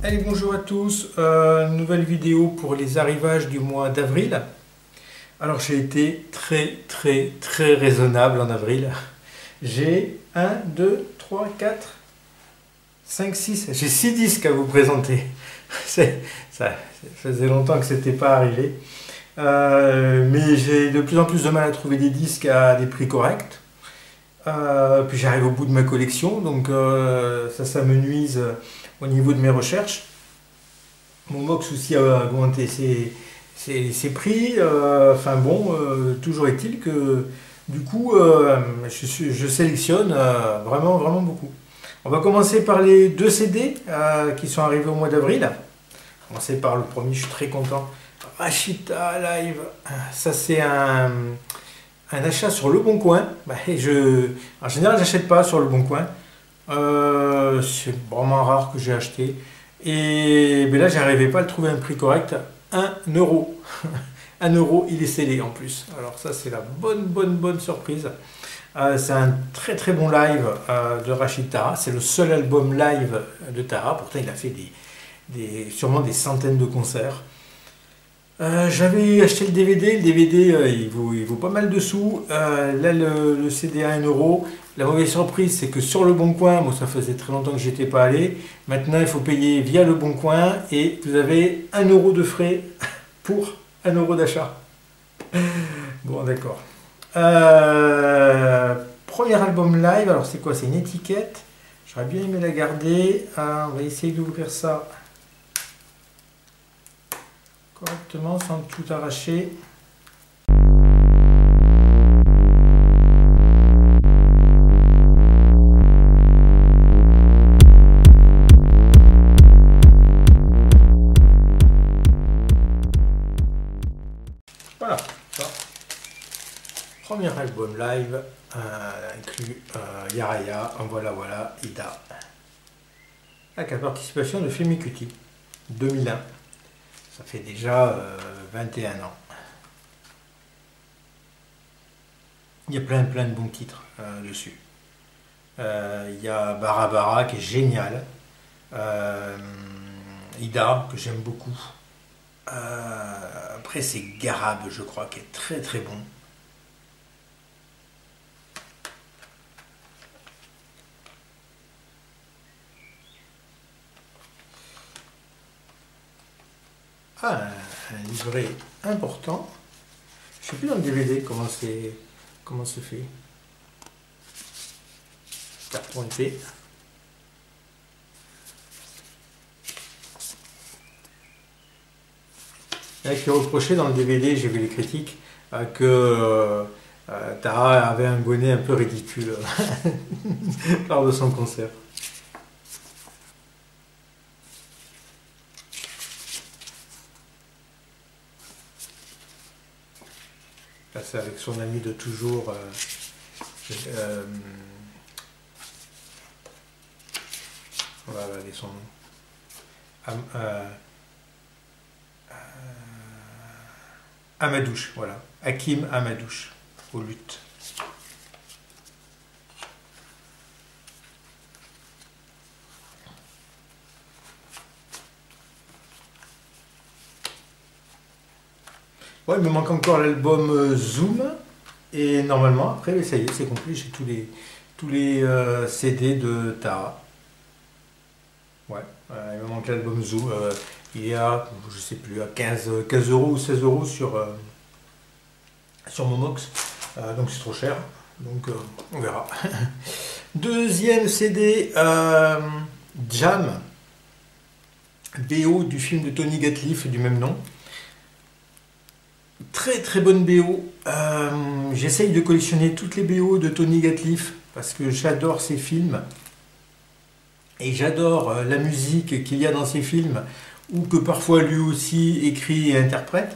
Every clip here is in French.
Allez, bonjour à tous, nouvelle vidéo pour les arrivages du mois d'avril. Alors j'ai été très raisonnable en avril. J'ai 1, 2, 3, 4, 5, 6, j'ai 6 disques à vous présenter. Ça faisait longtemps que ce n'était pas arrivé. Mais j'ai de plus en plus de mal à trouver des disques à des prix corrects. Puis j'arrive au bout de ma collection, donc ça me nuise au niveau de mes recherches. Mon Mox aussi a augmenté ses prix. Enfin bon, toujours est-il que du coup, je sélectionne vraiment beaucoup. On va commencer par les deux CD qui sont arrivés au mois d'avril. On va commencer par le premier, je suis très content. Rashita Live, ça c'est un achat sur Le Bon Coin. En général, j'achète pas sur Le Bon Coin. C'est vraiment rare que j'ai acheté. Et là, j'arrivais pas à le trouver à un prix correct. 1 euro. 1 euro, il est scellé en plus. Alors ça, c'est la bonne surprise. C'est un très bon live de Rachid Taha. C'est le seul album live de Taha. Pourtant, il a fait sûrement des centaines de concerts. J'avais acheté le DVD. Le DVD, il vaut pas mal de sous. Là, le CD à 1 euro. La mauvaise surprise, c'est que sur Le Bon Coin, bon, ça faisait très longtemps que j'y étais pas allé. Maintenant, il faut payer via Le Bon Coin et vous avez 1 euro de frais pour 1 euro d'achat. Bon, d'accord. Premier album live, alors c'est quoi? C'est une étiquette. J'aurais bien aimé la garder. On va essayer d'ouvrir ça correctement sans tout arracher. Voilà, ça. Premier album live inclut Yaraya, voilà, Ida. Avec la participation de Femi Kuti, 2001. Ça fait déjà 21 ans. Il y a plein de bons titres dessus. Il y a Bara qui est génial. Ida que j'aime beaucoup. Après c'est Garab, je crois, qui est très bon. Un livret important. Je ne sais plus dans le DVD comment c'est fait. Carton épais. Il y a qui reprochait dans le DVD, j'ai vu les critiques, que Taha avait un bonnet un peu ridicule lors de son concert. Là, c'est avec son ami de toujours. On va regarder son nom. Amadouche, voilà. Hakim Amadouche, aux luttes. Ouais, il me manque encore l'album Zoom. Et normalement, après, ça y est, c'est complet. J'ai tous les CD de Taha. Ouais, il me manque l'album Zoom. Il est à, je sais plus, à 15 euros ou 16 euros sur mon Mox. Donc c'est trop cher. Donc on verra. Deuxième CD, Jam. BO du film de Tony Gatliff du même nom. Très bonne BO. J'essaye de collectionner toutes les BO de Tony Gatliff parce que j'adore ses films. Et j'adore la musique qu'il y a dans ses films, ou que parfois lui aussi écrit et interprète.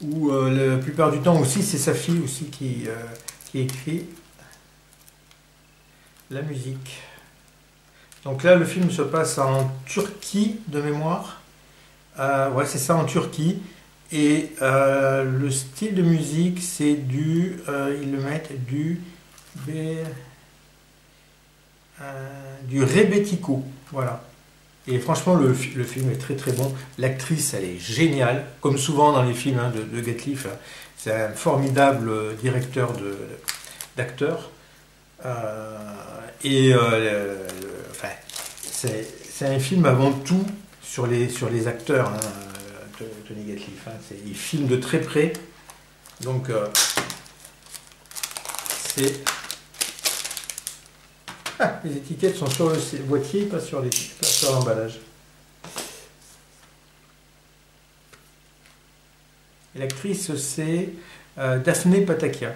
Ou la plupart du temps aussi, c'est sa fille aussi qui écrit la musique. Donc là, le film se passe en Turquie, de mémoire. Ouais, c'est ça, en Turquie. Et le style de musique, c'est ils le mettent du rebetiko. Voilà. Et franchement, le film est très très bon. L'actrice, elle est géniale, comme souvent dans les films hein, de Gatliff. C'est un formidable directeur d'acteurs. Enfin, c'est un film avant tout sur les acteurs, hein, Tony Gatliff. Hein. Il filme de très près. Donc, les étiquettes sont sur le boîtier, pas sur l'emballage. Et l'actrice, c'est Daphné Patakia.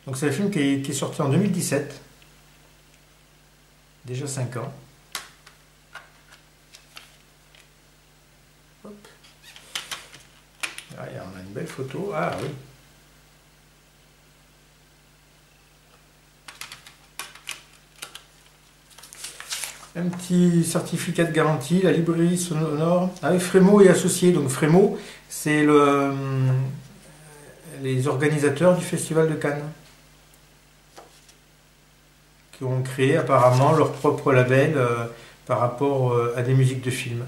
Donc c'est un film qui est sorti en 2017. Déjà 5 ans. Hop. Ah, on a une belle photo. Ah oui. Un petit certificat de garantie, la librairie sonore, avec Frémo et associés. Donc Frémo, c'est les organisateurs du Festival de Cannes, qui ont créé apparemment leur propre label par rapport à des musiques de films.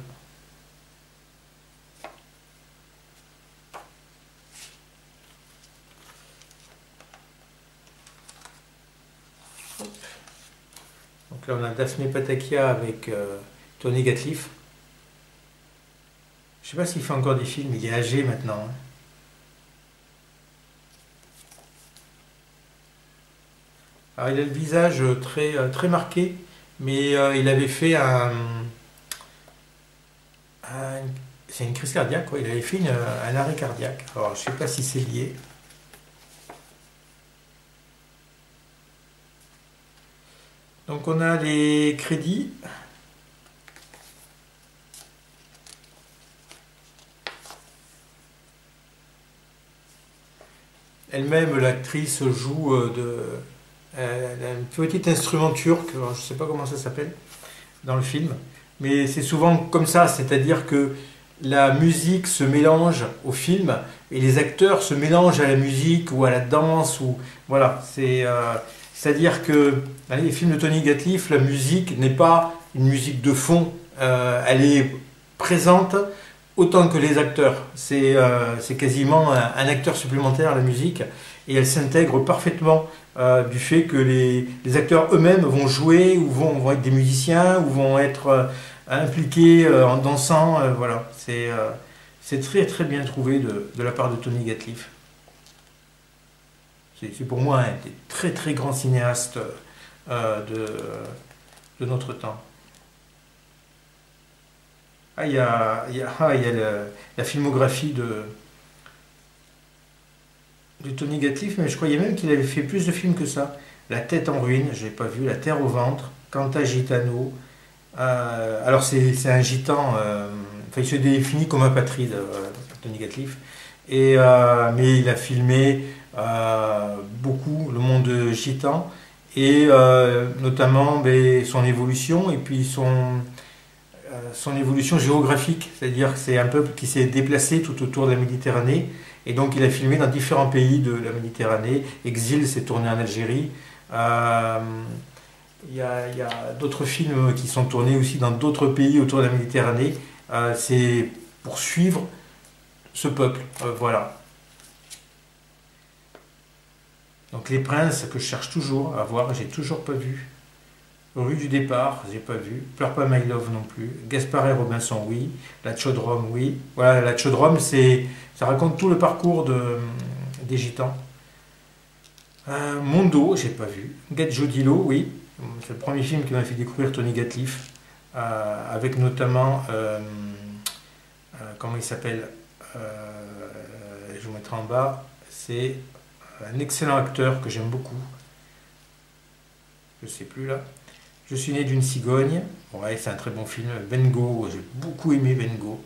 Donc là on a Daphné Patakia avec Tony Gatliff. Je ne sais pas s'il fait encore des films, il est âgé maintenant. Hein. Alors, il a le visage très marqué, mais il avait fait c'est une crise cardiaque, quoi. Il avait fait un arrêt cardiaque. Alors, je ne sais pas si c'est lié. Donc, on a les crédits. Elle-même, l'actrice, joue un petit instrument turc, je ne sais pas comment ça s'appelle, dans le film. Mais c'est souvent comme ça, c'est-à-dire que la musique se mélange au film et les acteurs se mélangent à la musique ou à la danse. Voilà, c'est-à-dire que dans les films de Tony Gatliff, la musique n'est pas une musique de fond, elle est présente autant que les acteurs. C'est quasiment un acteur supplémentaire à la musique et elle s'intègre parfaitement du fait que les acteurs eux-mêmes vont jouer ou vont être des musiciens ou vont être impliqués en dansant. Voilà, c'est très très bien trouvé de la part de Tony Gatliff. C'est pour moi un des très très grands cinéastes de notre temps. Ah, il y a la filmographie de Tony Gatliff, mais je croyais même qu'il avait fait plus de films que ça. La tête en ruine, je l'ai pas vu. La terre au ventre, Canta Gitano. Alors c'est un gitan, enfin, il se définit comme apatride, Tony Gatliff. Mais il a filmé beaucoup le monde gitan et notamment son évolution et puis son évolution géographique, c'est-à-dire que c'est un peuple qui s'est déplacé tout autour de la Méditerranée et donc il a filmé dans différents pays de la Méditerranée. Exil s'est tourné en Algérie. Il y a d'autres films qui sont tournés aussi dans d'autres pays autour de la Méditerranée. C'est pour suivre ce peuple. Voilà. Donc Les Princes, que je cherche toujours à voir, j'ai toujours pas vu. Rue du départ, j'ai pas vu. Pleure pas My Love non plus. Gaspard et Robinson, oui. La Chaudrome, oui. Voilà, la Chaudrome, ça raconte tout le parcours des Gitans. Mondo, j'ai pas vu. Get Jodilo, oui. C'est le premier film qui m'a fait découvrir Tony Gatliff, avec notamment, comment il s'appelle, je vous mettrai en bas, c'est un excellent acteur que j'aime beaucoup. Je sais plus là. Je suis né d'une cigogne. Ouais, c'est un très bon film. Bengo, j'ai beaucoup aimé Bengo.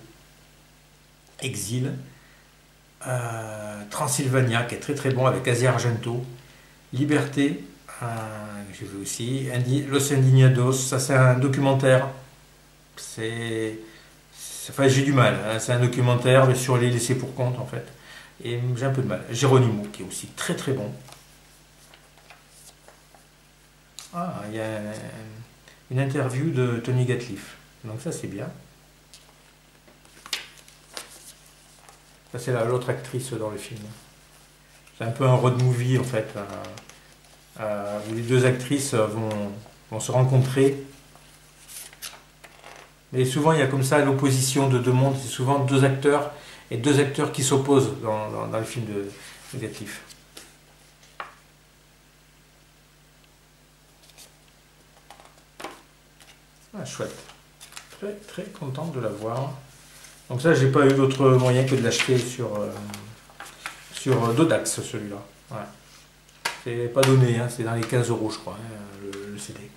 Exil. Transylvania, qui est très très bon avec Asia Argento. Liberté, j'ai vu aussi. Los Indignados, ça c'est un documentaire. Enfin, j'ai du mal. Hein. C'est un documentaire sur les laissés pour compte en fait. Et j'ai un peu de mal. Geronimo, qui est aussi très très bon. Ah, il y a une interview de Tony Gatliff. Donc ça c'est bien. Ça c'est l'autre actrice dans le film. C'est un peu un road movie en fait, où les deux actrices vont se rencontrer. Mais souvent il y a comme ça l'opposition de deux mondes, c'est souvent deux acteurs et deux acteurs qui s'opposent dans le film de Gatliff. Ah, chouette. Très très contente de l'avoir. Donc ça, j'ai pas eu d'autre moyen que de l'acheter sur Dodax, celui-là. Ouais. C'est pas donné, hein, c'est dans les 15 € je crois, hein, le CD.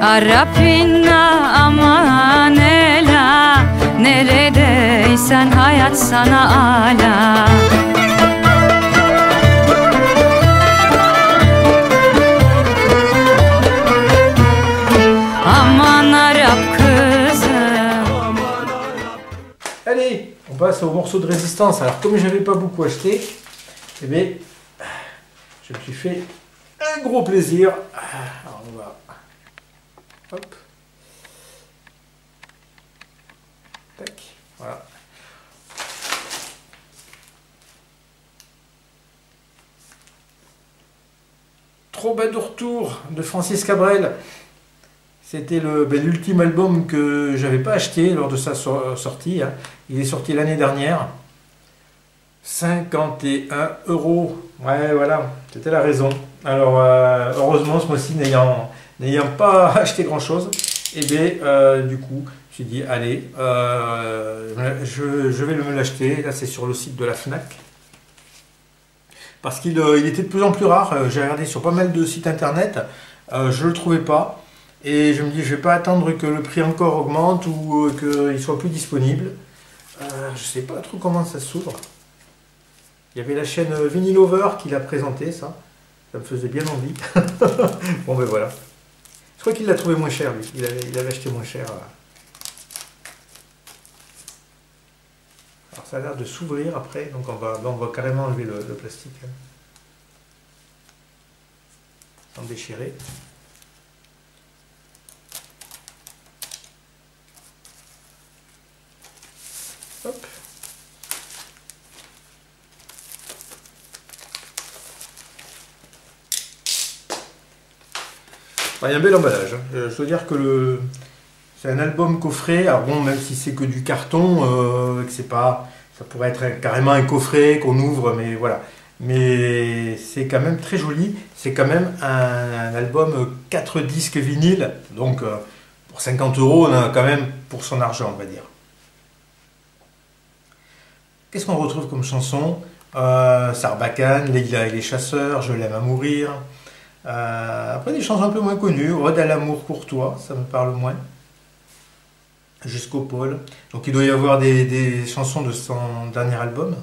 Arapina aman ela, neredeysen hayat sana ala. Aman Arap kızım. Allez, on passe au morceau de résistance. Alors comme j'avais pas beaucoup acheté, eh bien, je me suis fait un gros plaisir. Alors on va... Hop. Tac. Voilà. Troubadour de Francis Cabrel. C'était l'ultime album que j'avais pas acheté lors de sa sortie. Hein. Il est sorti l'année dernière. 51 €. Ouais, voilà, c'était la raison. Alors, heureusement, ce mois-ci, n'ayant pas acheté grand-chose, et bien, du coup, j'ai dit, allez, je vais me l'acheter. Là, c'est sur le site de la Fnac. Parce qu'il était de plus en plus rare. J'ai regardé sur pas mal de sites internet. Je ne le trouvais pas. Et je me dis, je ne vais pas attendre que le prix encore augmente ou qu'il soit plus disponible. Je ne sais pas trop comment ça s'ouvre. Il y avait la chaîne Vinyl Lover qui l'a présenté, ça. Ça me faisait bien envie. Bon ben voilà. Je crois qu'il l'a trouvé moins cher, lui. Il avait acheté moins cher. Alors ça a l'air de s'ouvrir après, donc on va carrément enlever le plastique. Hein. Sans déchirer. Hop. Il y a un bel emballage. Hein. Je dois dire que c'est un album coffret. Alors bon, même si c'est que du carton, que c'est pas, ça pourrait être carrément un coffret qu'on ouvre, mais voilà. Mais c'est quand même très joli. C'est quand même un album 4 disques vinyle. Donc pour 50 €, on a quand même pour son argent, on va dire. Qu'est-ce qu'on retrouve comme chanson? Sarbacane, Leila et les chasseurs, Je l'aime à mourir. Après des chansons un peu moins connues, Ode à l'amour pour toi, ça me parle moins. Jusqu'au pôle. Donc il doit y avoir des chansons de son dernier album,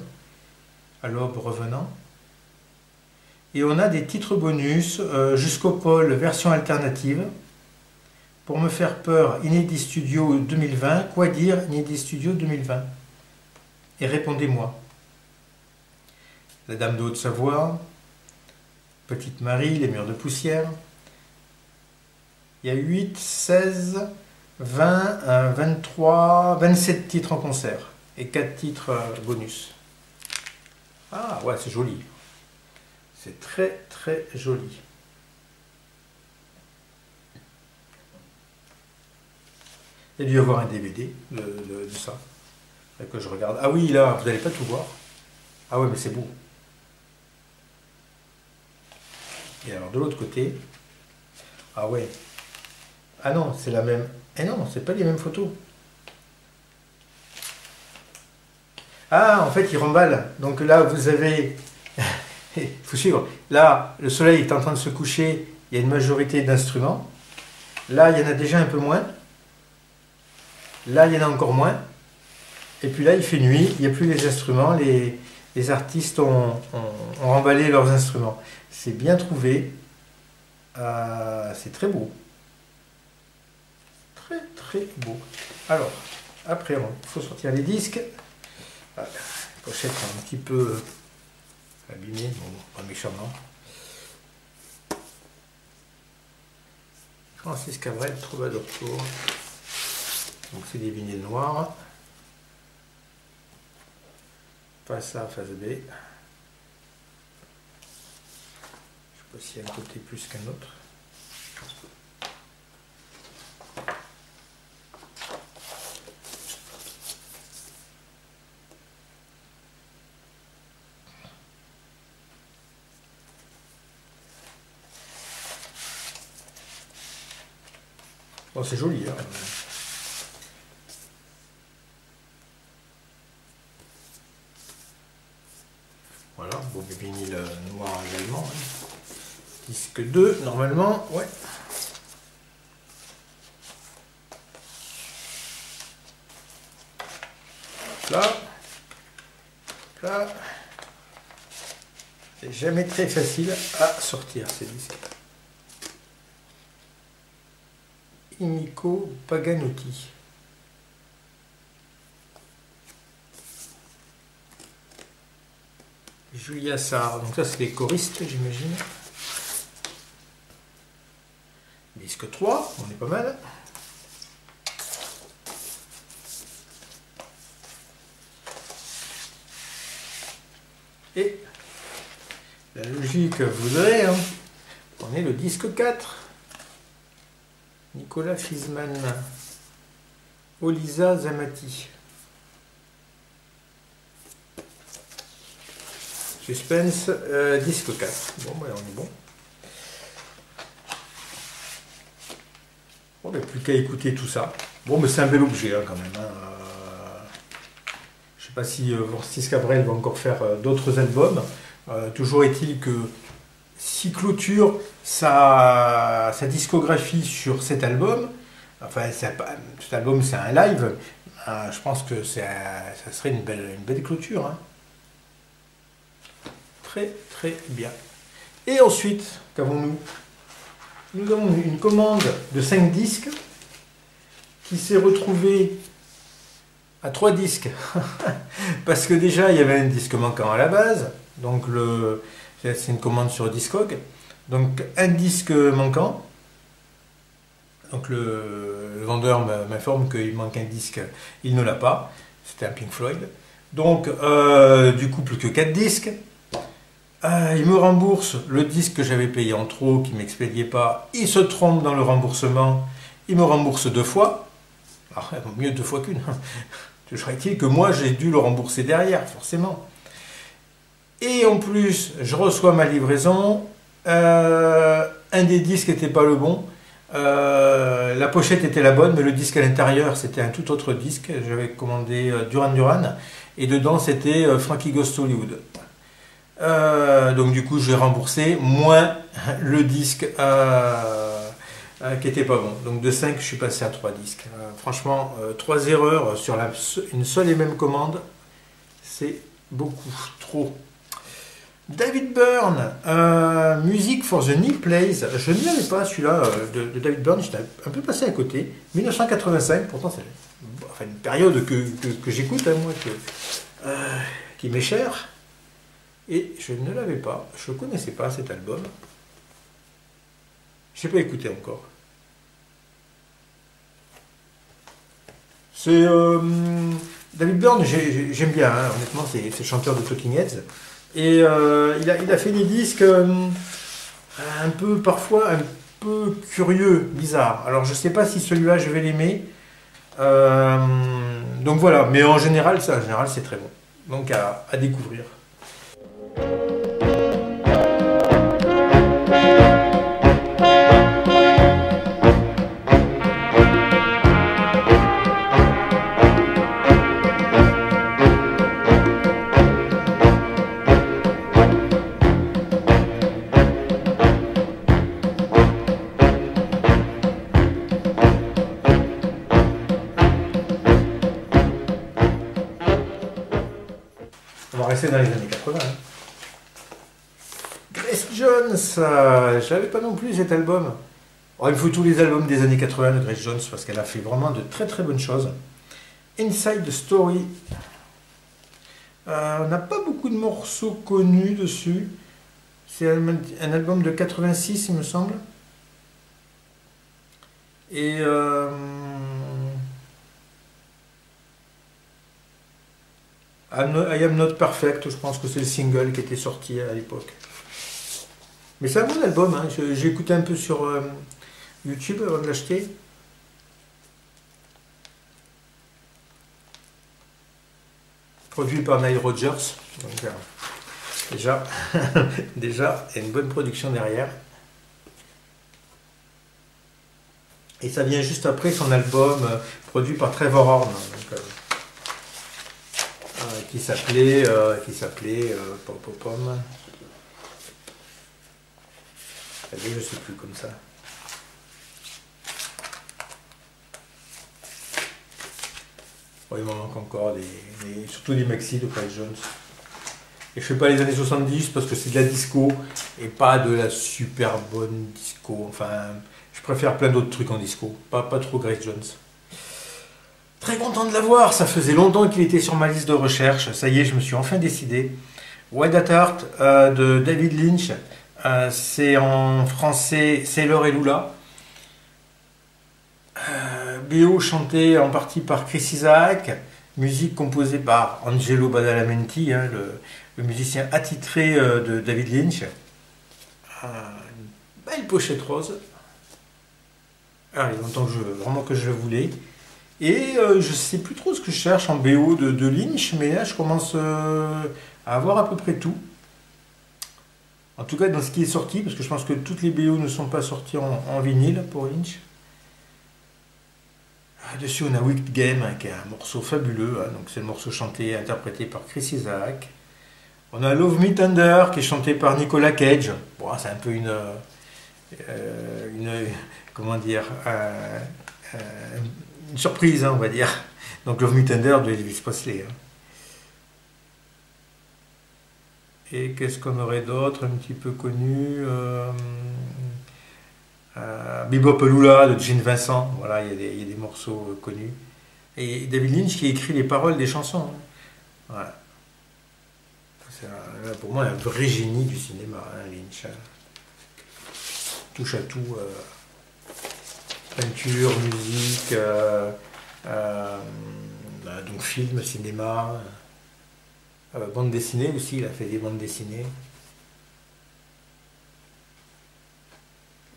À l'aube revenant. Et on a des titres bonus, Jusqu'au pôle, version alternative. Pour me faire peur, Inédit Studio 2020. Quoi dire, Inédit Studio 2020. Et répondez-moi. La Dame de Haute-Savoie, Petite Marie, Les murs de poussière. Il y a 8, 16, 20, 23, 27 titres en concert et 4 titres bonus. Ah ouais, c'est joli. C'est très très joli. Il y a dû y avoir un DVD de ça. Que je regarde. Ah oui, là, vous n'allez pas tout voir. Ah ouais, mais c'est beau. Et alors, de l'autre côté... Ah ouais. Ah non, c'est la même... Eh non, c'est pas les mêmes photos. Ah, en fait, il remballe. Donc là, vous avez... Il faut suivre. Là, le soleil est en train de se coucher. Il y a une majorité d'instruments. Là, il y en a déjà un peu moins. Là, il y en a encore moins. Et puis là, il fait nuit, il n'y a plus les instruments, les artistes ont remballé leurs instruments. C'est bien trouvé, c'est très beau. Très très beau. Alors, après, il faut sortir les disques. pochette est un petit peu abîmée, bon, pas méchamment. Francis Cabrel, Troubadour Tour. Donc c'est des vinyles noirs. Face A, face B. Je ne sais pas s'il y a un côté plus qu'un autre. Bon, c'est joli, hein. Voilà, bon, le vinyle noir également. Hein. Disque 2, normalement, ouais. Là, c'est jamais très facile à sortir ces disques. Nico Paganotti. Julia Sarr, donc ça c'est les choristes j'imagine. Disque 3, on est pas mal. Et la logique voudrait, hein, on est le disque 4. Nicolas Frisman, Olisa Zamati. Suspense, disque 4. Bon, ben, on est bon. Bon, ben, plus qu'à écouter tout ça. Bon, mais c'est un bel objet hein, quand même. Hein. Je ne sais pas si Francis Cabrel va encore faire d'autres albums. Toujours est-il que s'il clôture sa discographie sur cet album, enfin cet album c'est un live, je pense que ça serait une belle clôture. Hein. Très très bien. Et ensuite, qu'avons-nous? Nous avons une commande de 5 disques qui s'est retrouvée à 3 disques. Parce que déjà il y avait un disque manquant à la base, donc c'est une commande sur Discog. Donc un disque manquant. Donc le vendeur m'informe qu'il manque un disque, il ne l'a pas. C'était un Pink Floyd. Donc du coup plus que 4 disques. Il me rembourse le disque que j'avais payé en trop, qui ne m'expédiait pas. Il se trompe dans le remboursement. Il me rembourse 2 fois. Alors, mieux 2 fois qu'une. Toujours est-il que moi j'ai dû le rembourser derrière, forcément. Et en plus, je reçois ma livraison. Un des disques n'était pas le bon. La pochette était la bonne, mais le disque à l'intérieur, c'était un tout autre disque. J'avais commandé Duran Duran. Et dedans, c'était Frankie Goes to Hollywood. Donc du coup, j'ai remboursé, moins le disque qui n'était pas bon. Donc de 5, je suis passé à 3 disques. Franchement, 3 erreurs sur une seule et même commande, c'est beaucoup trop. David Byrne, Music for the Knee Plays. Je ne l'avais pas celui-là de David Byrne, j'étais un peu passé à côté. 1985, pourtant c'est une période que j'écoute, hein, moi, qui m'est chère. Et je ne l'avais pas, je ne connaissais pas cet album. Je n'ai pas écouté encore. C'est David Byrne, j'aime bien, hein, honnêtement, c'est le chanteur de Talking Heads. Et il a fait des disques parfois un peu curieux, bizarres. Alors je ne sais pas si celui-là je vais l'aimer. Donc voilà, mais en général c'est très bon. Donc à découvrir. On va rester dans les années 80. Hein. Grace Jones, je n'avais pas non plus cet album. Oh, il me faut tous les albums des années 80 de Grace Jones parce qu'elle a fait vraiment de très très bonnes choses. Inside the Story. On n'a pas beaucoup de morceaux connus dessus. C'est un album de 86, il me semble. Et I Am Not Perfect, je pense que c'est le single qui était sorti à l'époque. Mais c'est un bon album, hein. J'ai écouté un peu sur YouTube avant de l'acheter. Produit par Nile Rodgers. Donc, déjà, déjà, il y a une bonne production derrière. Et ça vient juste après son album produit par Trevor Horn. Donc, qui s'appelait Pom Pom Pom. Je sais plus comme ça. Bon, il m'en manque encore surtout des maxi de Quincy Jones. Et je fais pas les années 70 parce que c'est de la disco et pas de la super bonne disco. Enfin, je préfère plein d'autres trucs en disco. Pas trop Grace Jones. Très content de l'avoir, ça faisait longtemps qu'il était sur ma liste de recherche. Ça y est, je me suis enfin décidé. White at Heart de David Lynch. C'est en français Sailor et Lula. BO chanté en partie par Chris Isaak. Musique composée par Angelo Badalamenti, hein, le musicien attitré de David Lynch. Une belle pochette rose. Alors, il y a longtemps que je le voulais. Et je sais plus trop ce que je cherche en BO de Lynch, mais là je commence à avoir à peu près tout. En tout cas dans ce qui est sorti, parce que je pense que toutes les BO ne sont pas sorties en vinyle pour Lynch. Dessus on a Wicked Game, hein, qui est un morceau fabuleux, hein, donc c'est le morceau chanté et interprété par Chris Isaak. On a Love Me Tender qui est chanté par Nicolas Cage. Bon, c'est un peu une comment dire, une surprise, hein, on va dire. Donc Love Me Tender de Elvis Presley. Hein. Et qu'est-ce qu'on aurait d'autre, un petit peu connu Bebop Lula de Gene Vincent. Voilà, il y a des morceaux connus. Et David Lynch qui écrit les paroles des chansons. Hein. Voilà. C'est pour moi un vrai génie du cinéma, hein, Lynch. Touche à tout. Peinture, musique, donc film, cinéma, bande dessinée aussi, il a fait des bandes dessinées.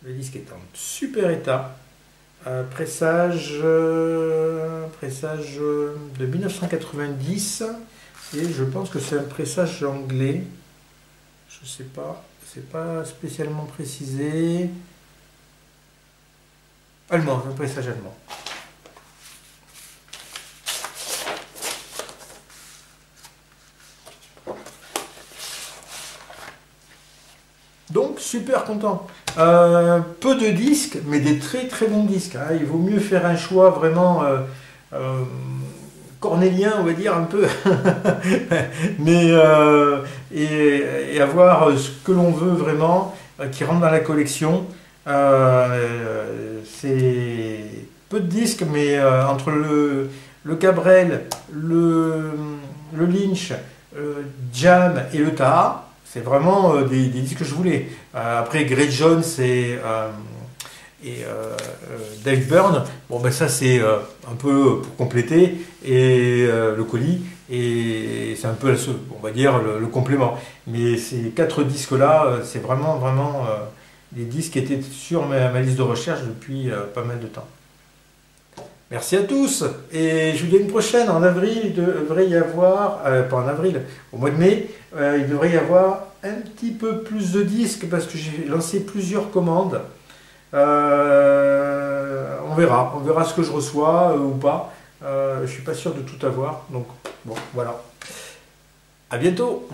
Le disque est en super état. Pressage de 1990 et je pense que c'est un pressage anglais. Je sais pas, c'est pas spécialement précisé. Allemand, un pressage allemand. Donc, super content. Peu de disques, mais des très très bons disques. Hein. Il vaut mieux faire un choix vraiment cornélien, on va dire, un peu. Mais, et avoir ce que l'on veut vraiment, qui rentre dans la collection. C'est peu de disques, mais entre le Cabrel, le Lynch, Jam et le Taha, c'est vraiment des disques que je voulais. Après Grace Jones et Dave Byrne, bon ben ça c'est un peu pour compléter, et le colis, et c'est un peu on va dire le complément. Mais ces 4 disques là, c'est vraiment des disques qui étaient sur ma liste de recherche depuis pas mal de temps. Merci à tous et je vous dis à une prochaine. En avril, il devrait y avoir, pas en avril, au mois de mai, il devrait y avoir un petit peu plus de disques parce que j'ai lancé plusieurs commandes. On verra ce que je reçois ou pas. Je suis pas sûr de tout avoir, donc bon, voilà. À bientôt.